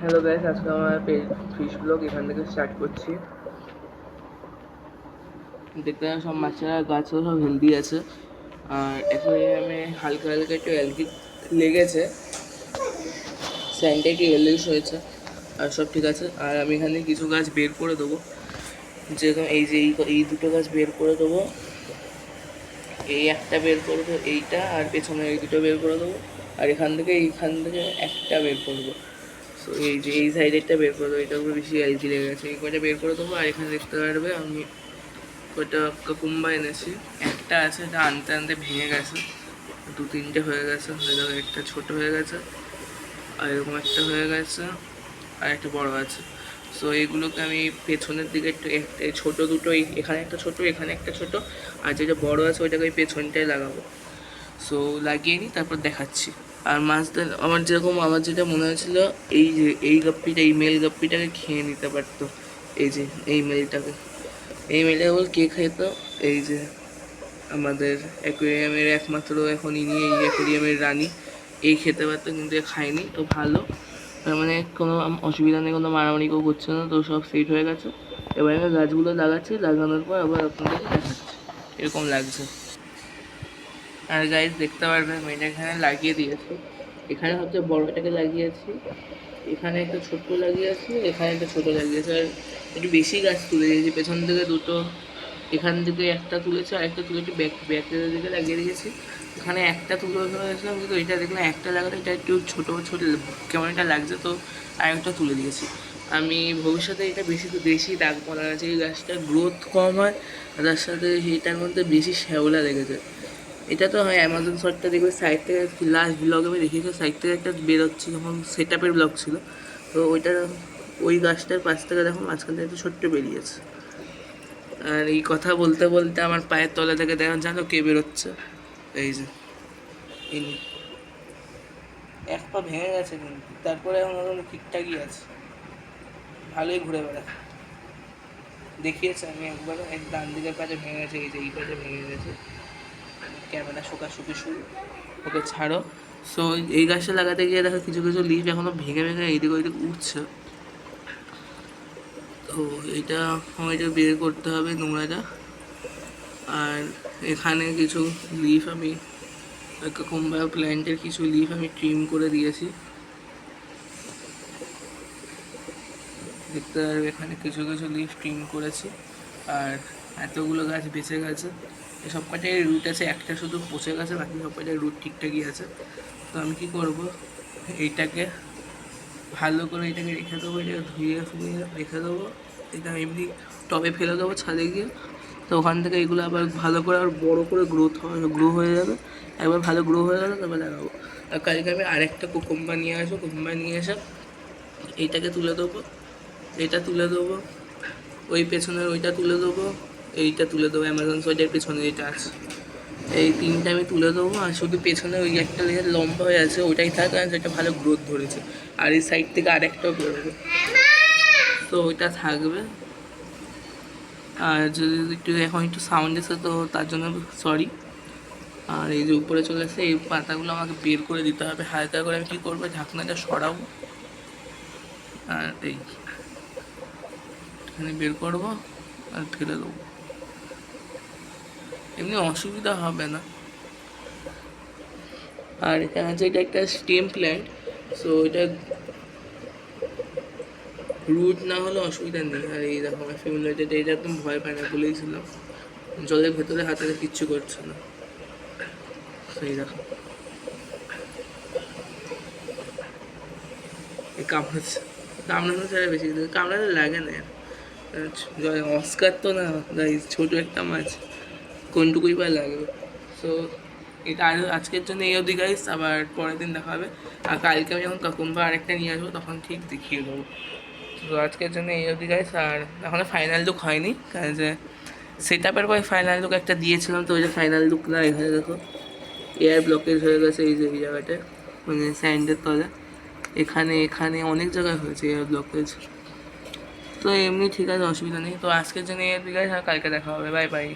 Hello guys, আজকে আমার fish blog এখান থেকে স্টার্ট করছি। দেখতে সব মাছেরা গাছও সব হেলদি আছে। আর অ্যাকোয়ারিয়ামে হালকা হালকা একটু অ্যালগি লেগেছে, স্যান্ডে একটু ইয়েলোইশ হয়েছে, আর সব ঠিক আছে। আর আমি এখানে কিছু গাছ বের করে দেবো, যেরকম এই যে এই দুটো গাছ বের করে দেবো, এই একটা বের করে দেবো, এইটা আর পেছনে এই দুটো বের করে দেবো, আর এইখান থেকে একটা বের করবো। সো এই যে এই সাইডেরটা বের করে দেবো, এটার উপরে বেশি অ্যালগি লেগে গেছে, এই কয়টা বের করে দেবো। আর এখানে দেখতে পারবে আমি কয়টা কাকুম্বা এনেছি, একটা আছে এটা আনতে আনতে ভেঙে গেছে, দু তিনটে হয়ে গেছে, একটা ছোট হয়ে গেছে, আর এরকম একটা হয়ে গেছে, আর একটা বড় আছে। সো এইগুলোকে আমি পেছনের দিকে একটু ছোটো দুটো, এখানে একটা ছোটো, এখানে একটা ছোটো, আর যেটা বড় আছে ওইটাকে আমি পেছনটায় লাগাবো। সো লাগিয়ে নিই, তারপর দেখাচ্ছি। আর মাছদের আমার যেটা মনে হয়েছিল, এই যে এই গাপ্পিটা, এই মেল গাপ্পিটাকে খেয়ে নিতে পারতো। এই যে এই মেলটা বল কে খেত, এই যে আমাদের অ্যাকোয়ারিয়ামের একমাত্র এখন ইনি এই অ্যাকোয়ারিয়ামের রানী, এই খেতে পারতো, কিন্তু খায়নি। তো ভালো, তার মানে কোনো অসুবিধা নেই, কোনো মারামারি কেউ করছে না, তো সব সেট হয়ে গেছে। এবার আমি গাছগুলো লাগাচ্ছি, লাগানোর পর আবার আপনাদেরকে দেখাচ্ছি এরকম লাগছে। আর গাইজ দেখতে পারবেন আমি এটা এখানে লাগিয়ে দিয়েছি, এখানে সবচেয়ে বড়টাকে লাগিয়েছি, এখানে একটা ছোট্ট লাগিয়েছি, এখানে একটা ছোটো লাগিয়েছি, আর একটু বেশি গাছ তুলে দিয়েছি, পেছন থেকে দুটো, এখান থেকে একটা তুলেছি, আর একটা তুলে একটু ব্যাকের দিকে লাগিয়ে দিয়েছি। এখানে একটা তুলে ধরেছিলাম, কিন্তু এটা দেখলাম একটা লাগাতে এটা একটু ছোটো ছোটো কেমন একটা লাগছে, তো আরেকটা তুলে দিয়েছি। আমি ভবিষ্যতে এটা বেশি রাখবো না, যে এই গাছটার গ্রোথ কম হয়, তার সাথে সেইটার মধ্যে বেশি শ্যাওলা লেগেছে। এটা তো হয় অ্যামাজন শর্টটা দেখবে সাইড থেকে, লাস্ট ব্লগ আমি দেখিয়েছি, সাইড থেকে একটা বেরোচ্ছে যখন সেট আপের ব্লগ ছিল, তো ওই গাছটার পাশ থেকে দেখো মাঝখান থেকে একটা ছোট্ট বেরিয়েছে। আর এই কথা বলতে বলতে আমার পায়ের তলা থেকে দেখো, জানো কে বেরোচ্ছে, এই যে ইনি। এক পা ভেঙে গেছে কিন্তু তারপরে এখন ঠিকঠাকই আছে, ভালোই ঘুরে বেড়ায়। দেখিয়েছে আমি একবার, এক ডান দিকের পাশে ভেঙে গেছে, এই যে এই পাশে ভেঙে গেছে। ক্যামেরা শোকাশুকি শুরু, ওকে ছাড়ো। সো এই গাছটা লাগাতে গিয়ে দেখো কিছু কিছু লিফ এখনো ভেঙে ভেঙে এইদিক ওইদিক উঠছে, তো এটা আমাকে বের করতে হবে নোংরাটা। আর এখানে কিছু লিফ আমি কাকুম্বা প্ল্যান্টের কিছু লিফ আমি ট্রিম করে দিয়েছি, দেখতে পারবে এখানে কিছু কিছু লিফ ট্রিম করেছি। আর এতগুলো গাছ বেঁচে গেছে, সব কটাই রুট আছে, একটা শুধু পচে গেছে, বাকি সব কটাই রুট ঠিকঠাকই আছে। তো আমি কী করব, এইটাকে ভালো করে এটাকে রেখে দেবো, এটাকে ধুয়ে ফুয়ে রেখে দেবো, এটা এমনি টবে ফেলে দেবো ছাদে গিয়ে। তো ওখান থেকে এগুলো আবার ভালো করে আর বড়ো করে গ্রো হয়ে যাবে, একবার ভালো গ্রো হয়ে গেলে তারপরে লাগাবো। আর কালকে আমি আরেকটা কুকুম্বা নিয়ে আসবো, কুকুম্বা নিয়ে এসে এইটাকে তুলে দেবো, এটা তুলে দেবো, ওই পেছনের ওইটা তুলে দেবো, এইটা তুলে দেবো, অ্যামাজন সোয়েটার পেছনে যেটা আছে, এই তিনটা আমি তুলে দেবো। আর শুধু পেছনে ওই একটা লেয়ার লম্বা হয়ে আছে ওইটাই থাকে, আর যেটা ভালো গ্রোথ ধরেছে, আর এই সাইড থেকে আরেকটাও বেরোবে, তো ওইটা থাকবে। আর যদি একটু এখন একটু সাউন্ড এসে, তো তার জন্য সরি। আর এই যে উপরে চলে আসছে, এই পাতাগুলো আমাকে বের করে দিতে হবে হালকা করে। আমি কী করবো, ঢাকনাটা সরাবো, আর এই এখানে বের করবো আর ফেলে দেবো, এমনি অসুবিধা হবে না। আর এখানে আছে, এটা একটা স্টেম প্ল্যান্ট, সো এটা রুট না হলে অসুবিধা নেই। আর এই দেখো আমার ফ্যামিলি, এটা একদম ভয় পায় না, বলেইছিলাম জলের ভেতরে হাতে কিচ্ছু করছে না। এই দেখো এই কামড়ানো ছাড়া বেশি কিছু কামড়াতে লাগে না। অস্কার তো না গাইস, ছোটো একটা মাছ, কোনটুকুই বা লাগবে। সো এটা আজকের জন্য এই অবধি গাইস, আবার পরের দিন দেখা হবে। আর কালকে আমি যখন কাকুম্বা আরেকটা নিয়ে আসবো তখন ঠিক দেখিয়ে দেবো। তো আজকের জন্য এই অবধি গাইস, আর এখনও ফাইনাল লুক হয়নি, কারণ যে সেট আপের পরে ফাইনাল লুক একটা দিয়েছিলাম, তো ওই যে ফাইনাল লুক না, এখানে দেখো এয়ার ব্লকেজ হয়ে গেছে, এই যে এই জায়গাটা মানে স্যান্ডের তলে, এখানে এখানে অনেক জায়গায় হয়েছে এয়ার ব্লকেজ। তো এমনি ঠিক আছে, অসুবিধা নেই। তো আজকের জন্য এই অবধি গাইস, আর কালকে দেখা হবে, বাই বাই।